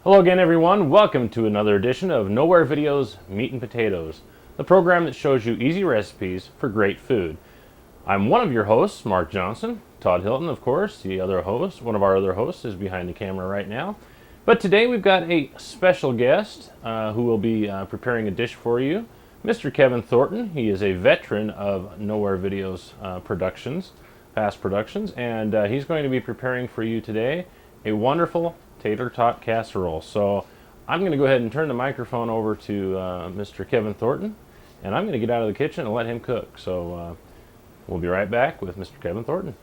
Hello again, everyone. Welcome to another edition of Nowhere Videos Meat and Potatoes, the program that shows you easy recipes for great food. I'm one of your hosts, Mark Johnson. Todd Hilton, of course, the other host, one of our other hosts, is behind the camera right now. But today we've got a special guest who will be preparing a dish for you, Mr. Kevin Thornton. He is a veteran of Nowhere Videos past productions, and he's going to be preparing for you today a wonderful tater tot casserole. So I'm going to go ahead and turn the microphone over to Mr. Kevin Thornton, and I'm going to get out of the kitchen and let him cook. So we'll be right back with Mr. Kevin Thornton.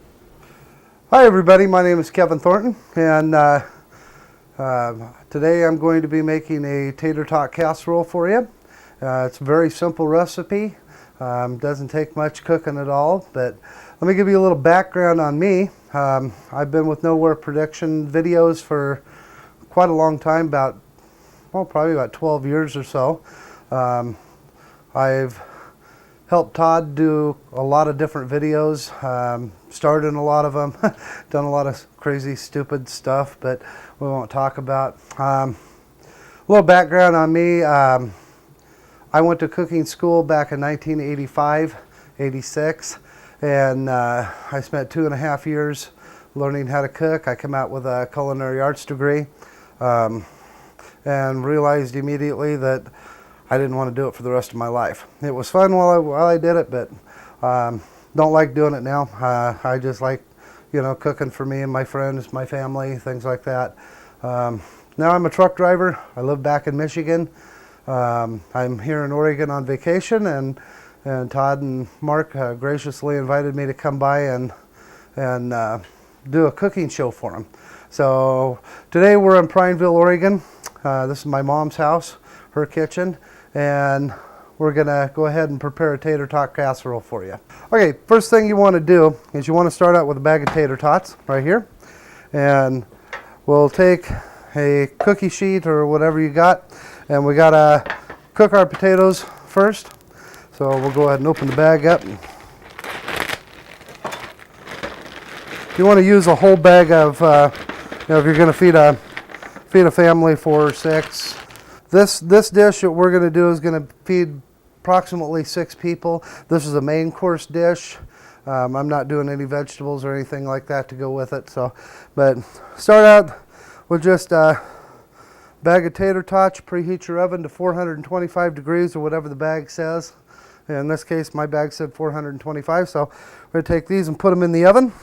Hi everybody, my name is Kevin Thornton, and today I'm going to be making a tater tot casserole for you. It's a very simple recipe, doesn't take much cooking at all, but let me give you a little background on me. I've been with Nowhere Production Videos for quite a long time, probably about 12 years or so. I've helped Todd do a lot of different videos, starred in a lot of them, done a lot of crazy, stupid stuff, but we won't talk about. A little background on me. I went to cooking school back in 1985, 86, and I spent 2.5 years learning how to cook. I came out with a culinary arts degree and realized immediately that I didn't want to do it for the rest of my life. It was fun while I did it, but don't like doing it now. I just like, cooking for me and my friends, my family, things like that. Now I'm a truck driver. I live back in Michigan. I'm here in Oregon on vacation, and Todd and Mark graciously invited me to come by and do a cooking show for them. So today we're in Prineville, Oregon. This is my mom's house, her kitchen, and we're gonna go ahead and prepare a tater tot casserole for you. Okay, first thing you want to do is you want to start out with a bag of tater tots right here, and we'll take a cookie sheet or whatever you got, and we gotta cook our potatoes first. So we'll go ahead and open the bag up. You want to use a whole bag of, if you're going to feed a family 4 or 6. This dish that we're going to do is going to feed approximately 6 people. This is a main course dish. I'm not doing any vegetables or anything like that to go with it. But start out with just a bag of tater tots. Preheat your oven to 425 degrees or whatever the bag says. In this case, my bag said 425, so we're going to take these and put them in the oven.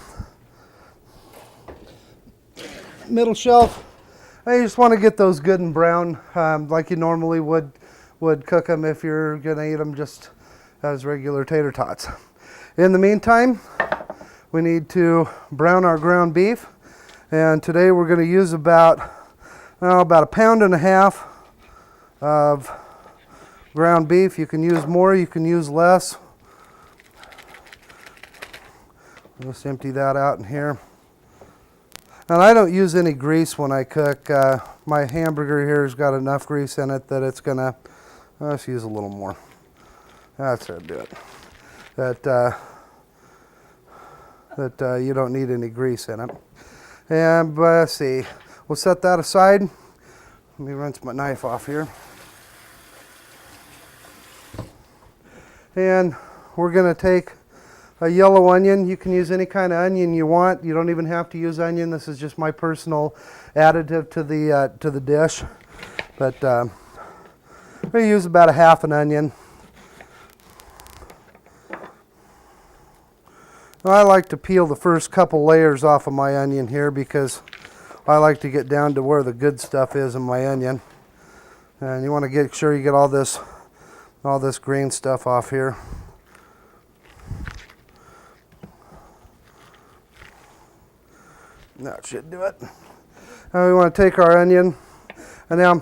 Middle shelf, you just want to get those good and brown, like you normally would cook them if you're going to eat them just as regular tater tots. In the meantime, we need to brown our ground beef, and today we're going to use about 1.5 pounds of ground beef. You can use more, you can use less. Just empty that out in here. And I don't use any grease when I cook. My hamburger here has got enough grease in it that it's gonna, let's use a little more. That's how to do it. That you don't need any grease in it. And let's see, we'll set that aside. Let me rinse my knife off here. And we're going to take a yellow onion. You can use any kind of onion you want. You don't even have to use onion. This is just my personal additive to the dish. But we use about 1/2 an onion. I like to peel the first couple layers off of my onion here because I like to get down to where the good stuff is in my onion. And you want to get sure you get all this green stuff off here. That should do it. Now we want to take our onion, and now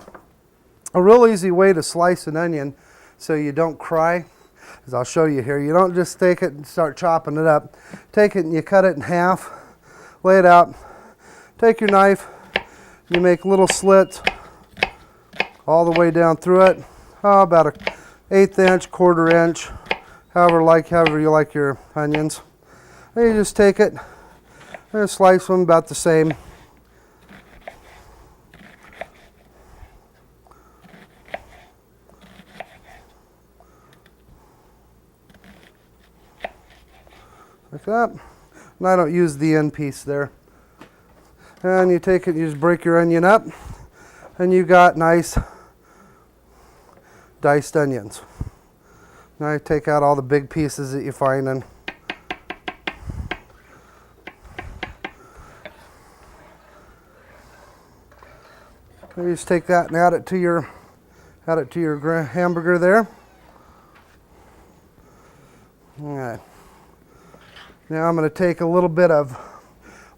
a real easy way to slice an onion so you don't cry, as I'll show you here. You don't just take it and start chopping it up. Take it and you cut it in half, lay it out, take your knife, you make little slits all the way down through it, about 1/8 inch, 1/4 inch, however you like your onions. Then you just take it and slice them about the same. that. And I don't use the end piece there. And you take it, you just break your onion up, and you got nice diced onions. Now you take out all the big pieces that you find and you just take that and add it to your hamburger there. All right. Now I'm going to take a little bit of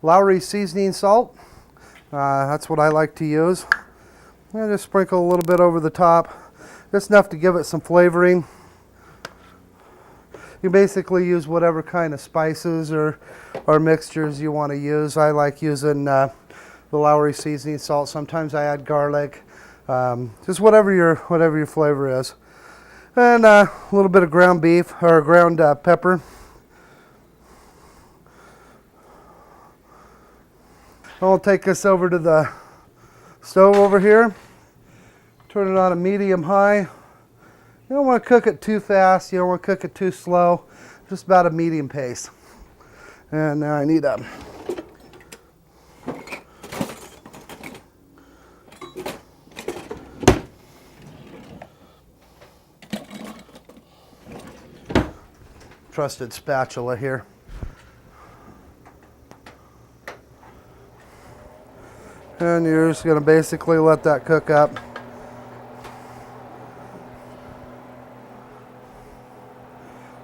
Lowry seasoning salt. That's what I like to use. And just sprinkle a little bit over the top, just enough to give it some flavoring. You basically use whatever kind of spices or mixtures you want to use. I like using the Lowry seasoning salt. Sometimes I add garlic, just whatever your flavor is. And a little bit of ground beef or ground pepper. I'll take this over to the stove over here. Turn it on a medium high. You don't want to cook it too fast. You don't want to cook it too slow. Just about a medium pace. And now I need a trusted spatula here. And you're just going to basically let that cook up.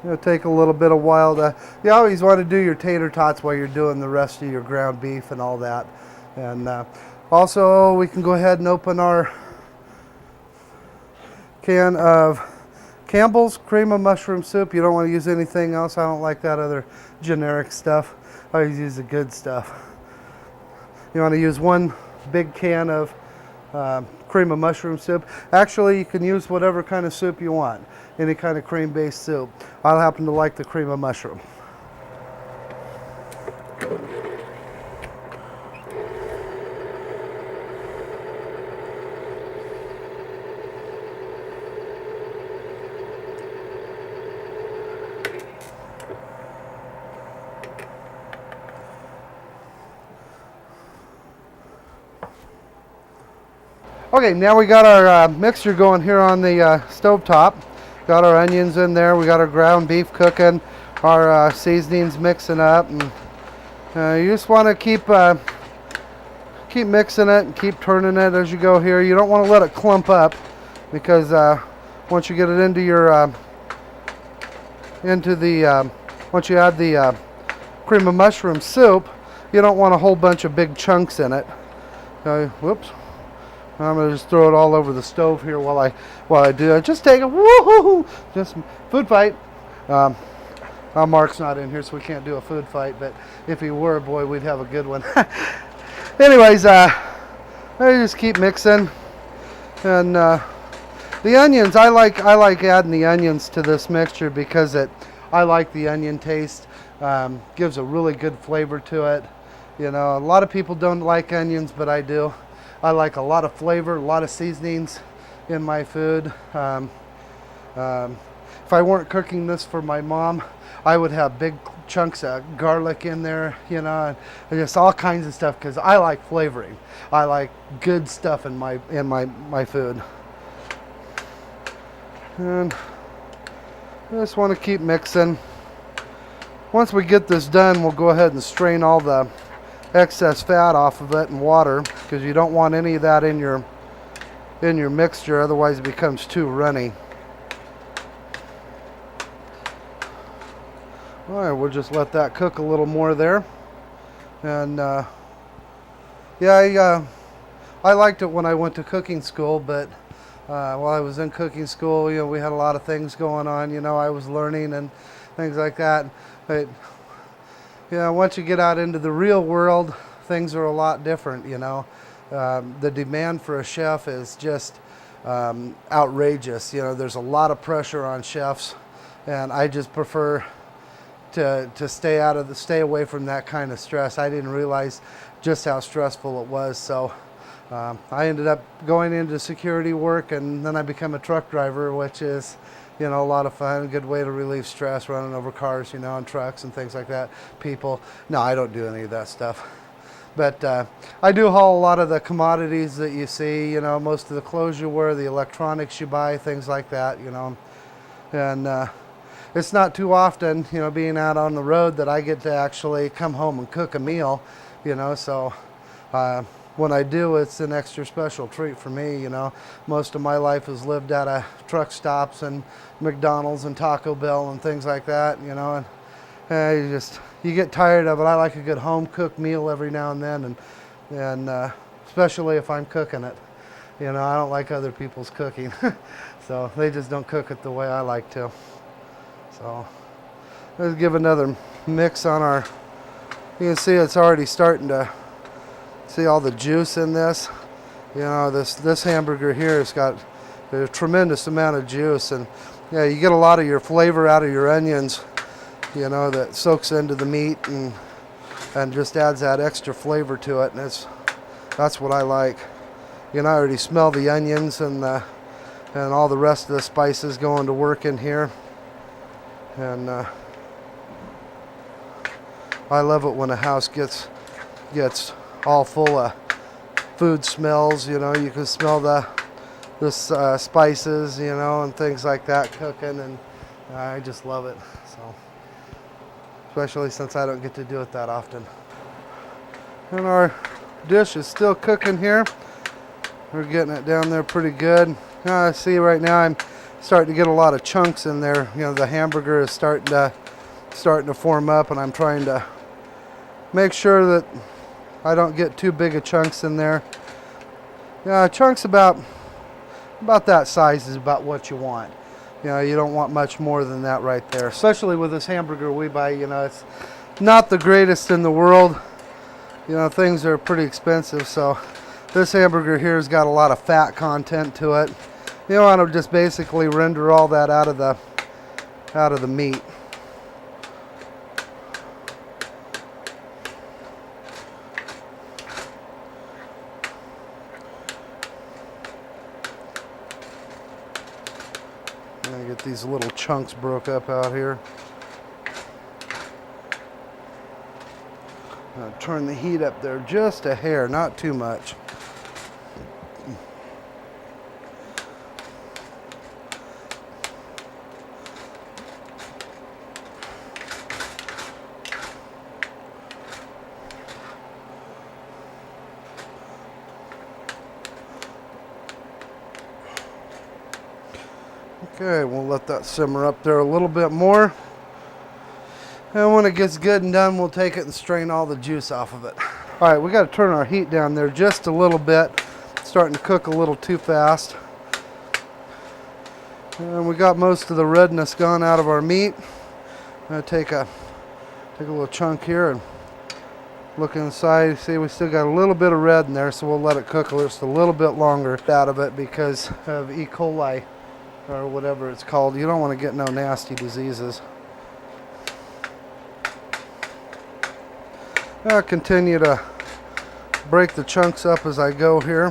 It'll take a little bit of while to, you always want to do your tater tots while you're doing the rest of your ground beef and all that. And also we can go ahead and open our can of Campbell's cream of mushroom soup. You don't want to use anything else. I don't like that other generic stuff. I always use the good stuff. You want to use one big can of cream of mushroom soup. Actually, you can use whatever kind of soup you want. Any kind of cream-based soup. I happen to like the cream of mushroom. Okay, now we got our mixture going here on the stove top. Got our onions in there. We got our ground beef cooking. Our seasonings mixing up, and you just want to keep mixing it and keep turning it as you go here. You don't want to let it clump up, because once you get it into your once you add the cream of mushroom soup, you don't want a whole bunch of big chunks in it. Whoops. I'm going to just throw it all over the stove here while I do it. Just take a woohoo! Just food fight. Mark's not in here, so we can't do a food fight. But if he were, boy, we'd have a good one. Anyways, I just keep mixing, and the onions. I like adding the onions to this mixture because I like the onion taste. Gives a really good flavor to it. You know, a lot of people don't like onions, but I do. I like a lot of flavor, a lot of seasonings in my food. If I weren't cooking this for my mom, I would have big chunks of garlic in there, you know, and just all kinds of stuff, because I like flavoring. I like good stuff in my food. And I just want to keep mixing. Once we get this done, we'll go ahead and strain all the excess fat off of it and water, because you don't want any of that in your mixture, otherwise it becomes too runny. All right, we'll just let that cook a little more there. And yeah, I liked it when I went to cooking school, but while I was in cooking school, you know, we had a lot of things going on. You know, I was learning and things like that. But you know, once you get out into the real world, things are a lot different, you know. The demand for a chef is just outrageous. You know, there's a lot of pressure on chefs, and I just prefer to stay away from that kind of stress. I didn't realize just how stressful it was, so I ended up going into security work, and then I became a truck driver, which is You know, a lot of fun, a good way to relieve stress, running over cars, you know, and trucks and things like that. People, no, I don't do any of that stuff. But I do haul a lot of the commodities that you see, you know, most of the clothes you wear, the electronics you buy, things like that, you know. And it's not too often, you know, being out on the road that I get to actually come home and cook a meal, you know. So when I do, it's an extra special treat for me, you know. Most of my life is lived out of truck stops and McDonald's and Taco Bell and things like that, you know. And you get tired of it. I like a good home cooked meal every now and then, and especially if I'm cooking it. You know, I don't like other people's cooking, so they just don't cook it the way I like to. So let's give another mix on our. You can see it's already starting to see all the juice in this. You know, this hamburger here has got a tremendous amount of juice, and yeah, you get a lot of your flavor out of your onions. You know, that soaks into the meat and just adds that extra flavor to it, and that's what I like. You know, I already smell the onions and all the rest of the spices going to work in here, and I love it when a house gets all full of food smells. You know, you can smell the spices, you know, and things like that cooking, and I just love it. So. Especially since I don't get to do it that often. And our dish is still cooking here. We're getting it down there pretty good. Now I see right now I'm starting to get a lot of chunks in there. You know, the hamburger is starting to form up, and I'm trying to make sure that I don't get too big of chunks in there. Yeah, chunks about that size is about what you want. You know, you don't want much more than that right there. Especially with this hamburger we buy, you know, it's not the greatest in the world. You know, things are pretty expensive, so this hamburger here has got a lot of fat content to it. You want to just basically render all that out of the meat. Get these little chunks broke up out here. Turn the heat up there just a hair, not too much. Okay, we'll let that simmer up there a little bit more. And when it gets good and done, we'll take it and strain all the juice off of it. All right, we got to turn our heat down there just a little bit. It's starting to cook a little too fast. And we got most of the redness gone out of our meat. I'm going to take a little chunk here and look inside. See, we still got a little bit of red in there, so we'll let it cook just a little bit longer out of it because of E. coli. Or whatever it's called. You don't want to get no nasty diseases. I'll continue to break the chunks up as I go here.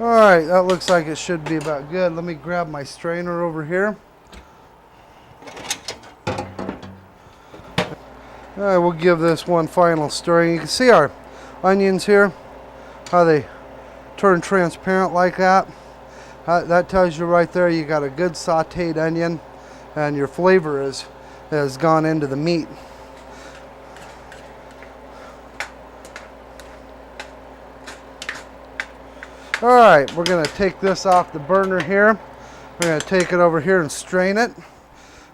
Alright, that looks like it should be about good. Let me grab my strainer over here. Alright, we'll give this one final stirring. You can see our onions here, how they turn transparent like that. That tells you right there you got a good sauteed onion, and your flavor has gone into the meat. Alright, we're going to take this off the burner here. We're going to take it over here and strain it.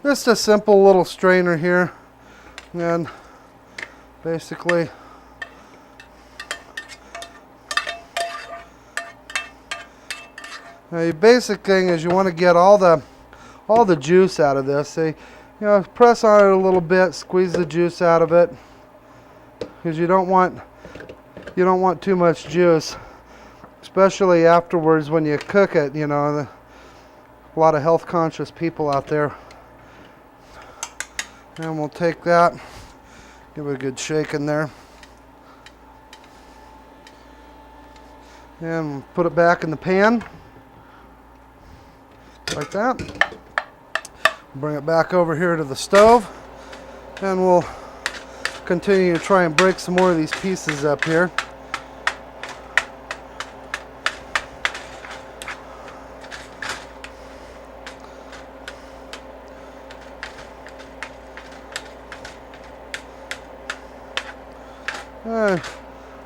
Just a simple little strainer here, and basically now, the basic thing is you want to get all the juice out of this. So, you know, press on it a little bit, squeeze the juice out of it, because you don't want too much juice, especially afterwards when you cook it. You know, a lot of health conscious people out there. And we'll take that, give it a good shake in there. And put it back in the pan, like that. Bring it back over here to the stove, and we'll continue to try and break some more of these pieces up here.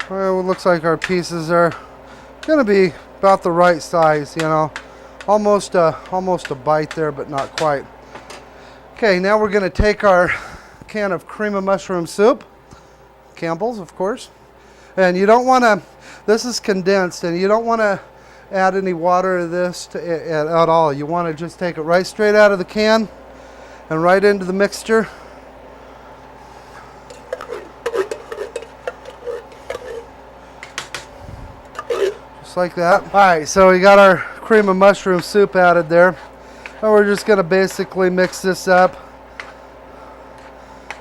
Well, it looks like our pieces are going to be about the right size, you know. Almost a bite there, but not quite. Okay, now we're going to take our can of cream of mushroom soup, Campbell's, of course. And you don't want to, this is condensed, and you don't want to add any water to this at all. You want to just take it right straight out of the can and right into the mixture. Like that. Alright, so we got our cream of mushroom soup added there. And we're just going to basically mix this up.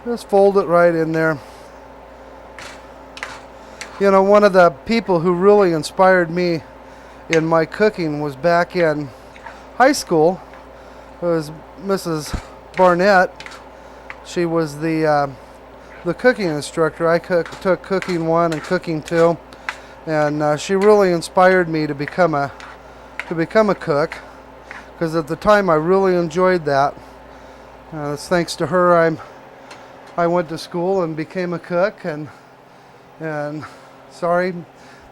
Just fold it right in there. You know, one of the people who really inspired me in my cooking was back in high school. It was Mrs. Barnett. She was the cooking instructor. I took cooking 1 and cooking 2. And she really inspired me to become a cook, because at the time I really enjoyed that. It's thanks to her I went to school and became a cook, and sorry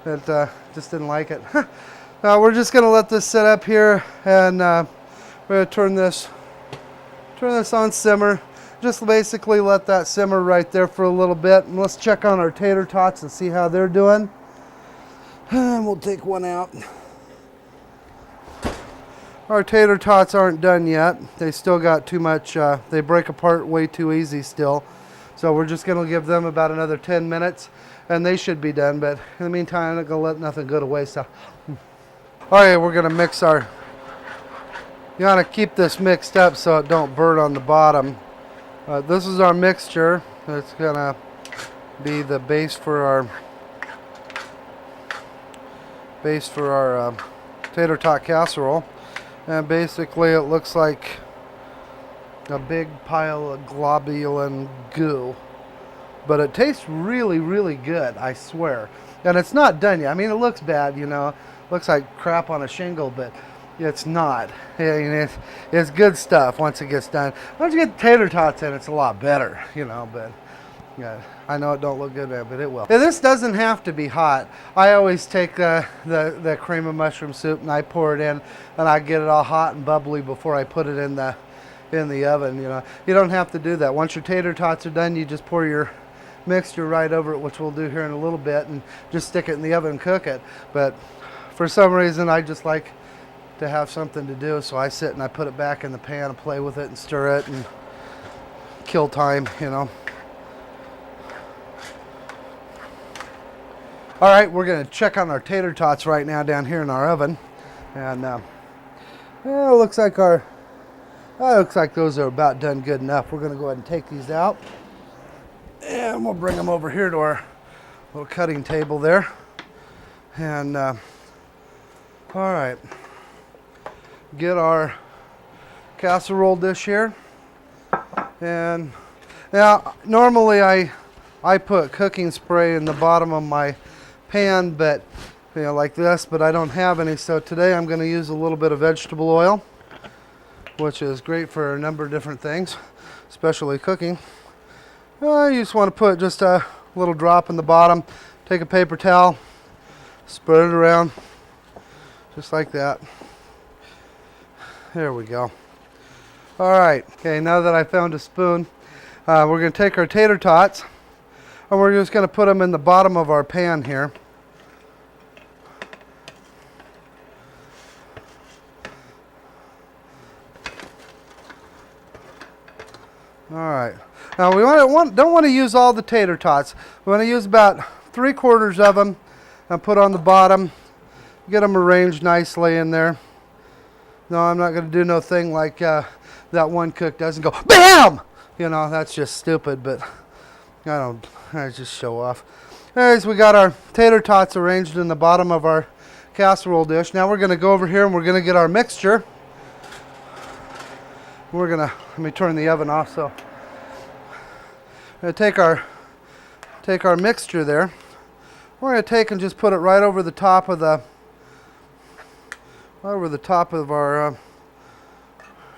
that just didn't like it. Now we're just going to let this sit up here, and we're going to turn this on simmer. Just basically let that simmer right there for a little bit, and let's check on our tater tots and see how they're doing. And we'll take one out. Our tater tots aren't done yet. They still got too much, they break apart way too easy still. So we're just going to give them about another 10 minutes and they should be done. But in the meantime, I'm not going to let nothing go to waste. So. Alright, we're going to mix our, you want to keep this mixed up so it don't burn on the bottom. This is our mixture. It's going to be the base for our tater tot casserole, and basically it looks like a big pile of globulin goo, but it tastes really, really good, I swear. And it's not done yet. I mean, it looks bad, you know, looks like crap on a shingle, but it's not. I mean, it's good stuff once it gets done. Once you get the tater tots in, it's a lot better, you know, but yeah, I know it don't look good there, but it will. Now, this doesn't have to be hot. I always take the cream of mushroom soup and I pour it in, and I get it all hot and bubbly before I put it in the oven. You know, you don't have to do that. Once your tater tots are done, you just pour your mixture right over it, which we'll do here in a little bit, and just stick it in the oven and cook it. But for some reason, I just like to have something to do, so I sit and I put it back in the pan and play with it and stir it and kill time, you know. All right, we're going to check on our tater tots right now down here in our oven, and well, it looks like those are about done good enough. We're going to go ahead and take these out, and we'll bring them over here to our little cutting table there. And all right, get our casserole dish here, and now normally I put cooking spray in the bottom of my pan, but you know, like this, but I don't have any, so today I'm going to use a little bit of vegetable oil, which is great for a number of different things, especially cooking. You just want to put just a little drop in the bottom, take a paper towel, spread it around just like that. There we go. Alright, okay, now that I found a spoon, we're going to take our tater tots and we're just going to put them in the bottom of our pan here. Alright, now we don't want to use all the tater tots. We want to use about 3/4 of them and put on the bottom. Get them arranged nicely in there. No, I'm not going to do no thing like that one cook does and go BAM! You know, that's just stupid, but I just show off. Anyways, we got our tater tots arranged in the bottom of our casserole dish. Now we're going to go over here and we're going to get our mixture. We're going to, let me turn the oven off. So I'm going to take our mixture there. We're going to take and just put it right over the top of our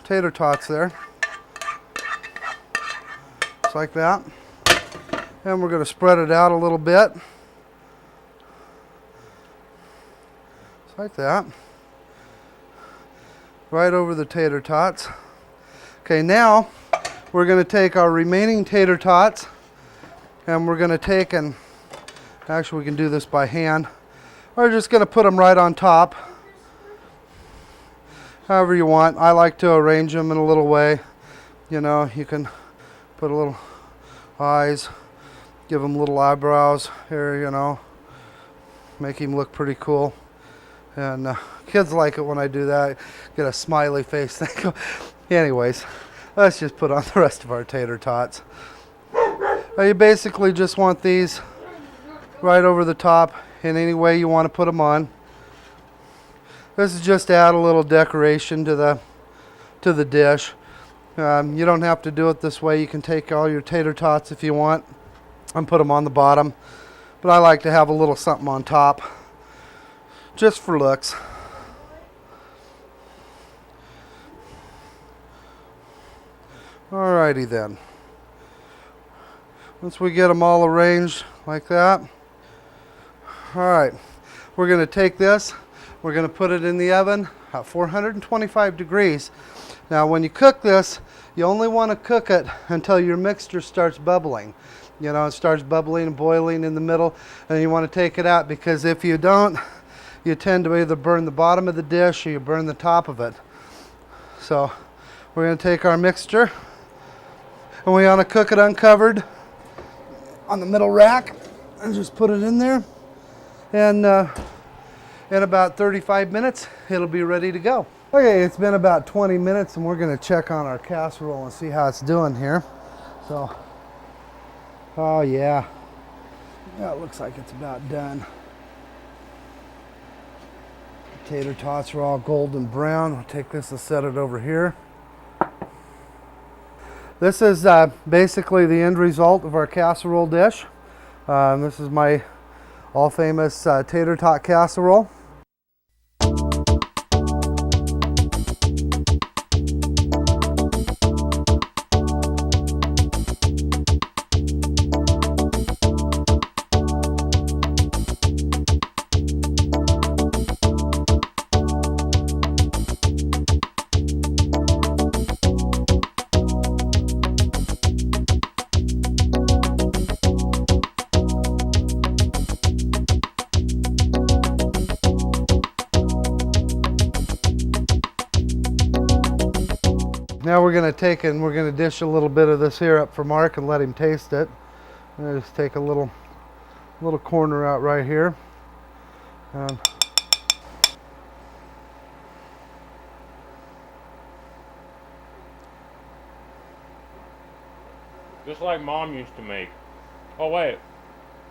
tater tots there. Just like that. And we're going to spread it out a little bit. Just like that. Right over the tater tots. Okay, now we're going to take our remaining tater tots and we're going to take and, actually we can do this by hand. We're just going to put them right on top. However you want. I like to arrange them in a little way. You know, you can put a little eyes, give them little eyebrows here, you know, make him look pretty cool. And kids like it when I do that, get a smiley face thing. Anyways, let's just put on the rest of our tater tots. You basically just want these right over the top in any way you want to put them on. This is just to add a little decoration to the dish. You don't have to do it this way. You can take all your tater tots if you want and put them on the bottom. But I like to have a little something on top, just for looks. Alrighty then. Once we get them all arranged like that, alright, we're going to take this, we're going to put it in the oven at 425 degrees. Now when you cook this, you only want to cook it until your mixture starts bubbling. You know, it starts bubbling and boiling in the middle, and you want to take it out, because if you don't, you tend to either burn the bottom of the dish or you burn the top of it. So we're going to take our mixture and we want to cook it uncovered on the middle rack and just put it in there, and in about 35 minutes it'll be ready to go. Okay, it's been about 20 minutes and we're going to check on our casserole and see how it's doing here. So, oh yeah, it looks like it's about done. Tater tots are all golden brown. We'll take this and set it over here. This is basically the end result of our casserole dish. This is my all famous tater tot casserole. Now we're going to take and we're going to dish a little bit of this here up for Mark and let him taste it. I'm just take a little corner out right here. Just like Mom used to make. Oh wait,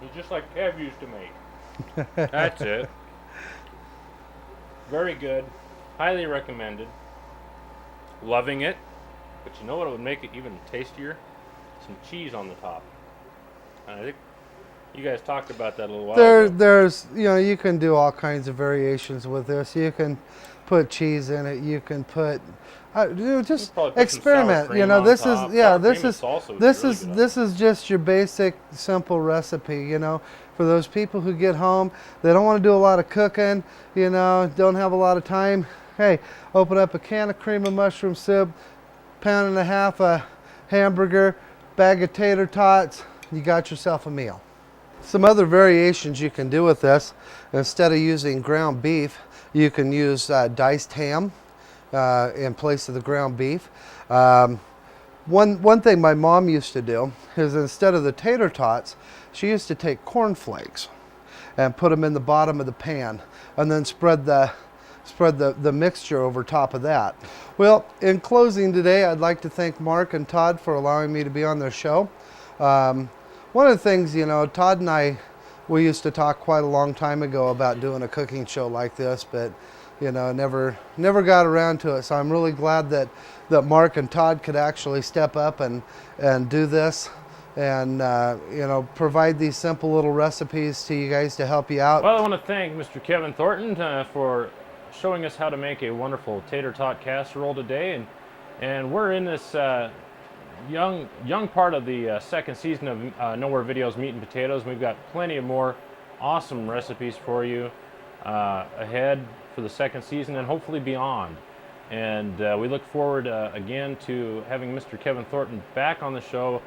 it's just like Kev used to make. That's it. Very good. Highly recommended. Loving it. But you know what would make it even tastier? Some cheese on the top. And I think you guys talked about that a little while ago. There's, you know, you can do all kinds of variations with this. You can put cheese in it. You can put, just experiment. You know, this is, yeah, this is just your basic, simple recipe. You know, for those people who get home, they don't want to do a lot of cooking. You know, don't have a lot of time. Hey, open up a can of cream of mushroom soup, pound and a half of hamburger, bag of tater tots, you got yourself a meal. Some other variations you can do with this, instead of using ground beef, you can use diced ham in place of the ground beef. One thing my mom used to do is, instead of the tater tots, she used to take cornflakes and put them in the bottom of the pan and then spread the mixture over top of that. Well, in closing today, I'd like to thank Mark and Todd for allowing me to be on their show. One of the things, you know, Todd and I we used to talk quite a long time ago about doing a cooking show like this, but never got around to it. So I'm really glad that Mark and Todd could actually step up and do this, and provide these simple little recipes to you guys to help you out. Well, I want to thank Mr. Kevin Thornton for showing us how to make a wonderful tater tot casserole today, and we're in this young part of the second season of Nowhere Videos Meat and Potatoes. We've got plenty of more awesome recipes for you ahead for the second season and hopefully beyond. And we look forward again to having Mr. Kevin Thornton back on the show,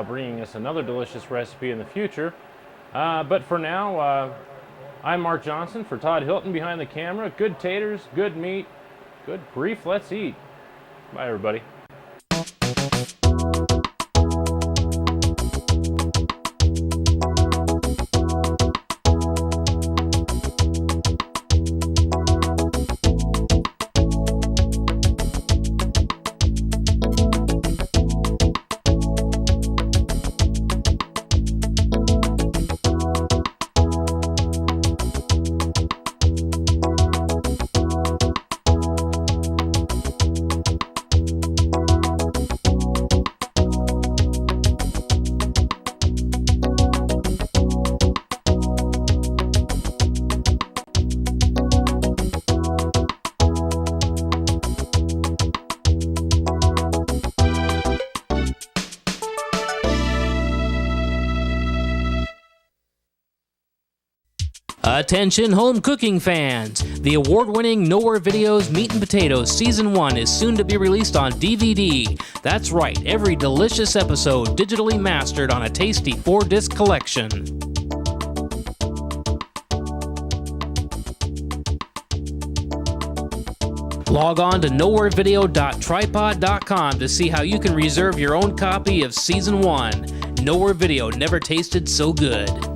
bringing us another delicious recipe in the future. But for now, I'm Mark Johnson for Todd Hilton behind the camera. Good taters, good meat, good grief, let's eat. Bye, everybody. Attention home cooking fans! The award-winning Nowhere Videos Meat and Potatoes Season 1 is soon to be released on DVD. That's right, every delicious episode digitally mastered on a tasty 4-disc collection. Log on to nowherevideo.tripod.com to see how you can reserve your own copy of Season 1. Nowhere Video never tasted so good.